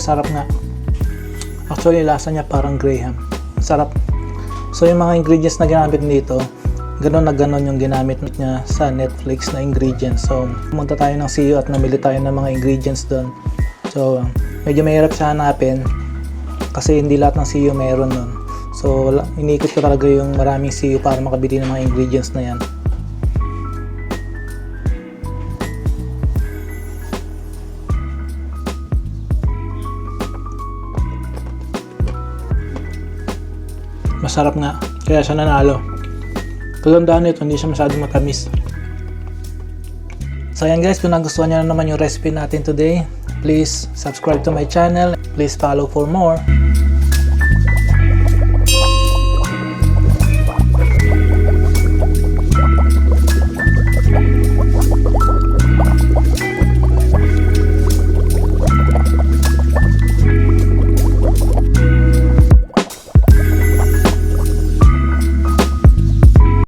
Masarap nga. Actually, lasa niya parang graham. Masarap. So, yung mga ingredients na ginamit dito, ganon na ganon yung ginamit niya sa Netflix na ingredients. So, pumunta tayo ng CU at namili tayo ng mga ingredients doon. So, medyo mahirap siya hanapin kasi hindi lahat ng CU meron doon. So, inikot ko talaga yung maraming CU para makabili ng mga ingredients na yan. Masarap nga, kaya siya nanalo. Kagandaan nito, hindi siya masyadong matamis. So ayan guys, kung nagustuhan nyo na naman yung recipe natin today, please subscribe to my channel. Please follow for more.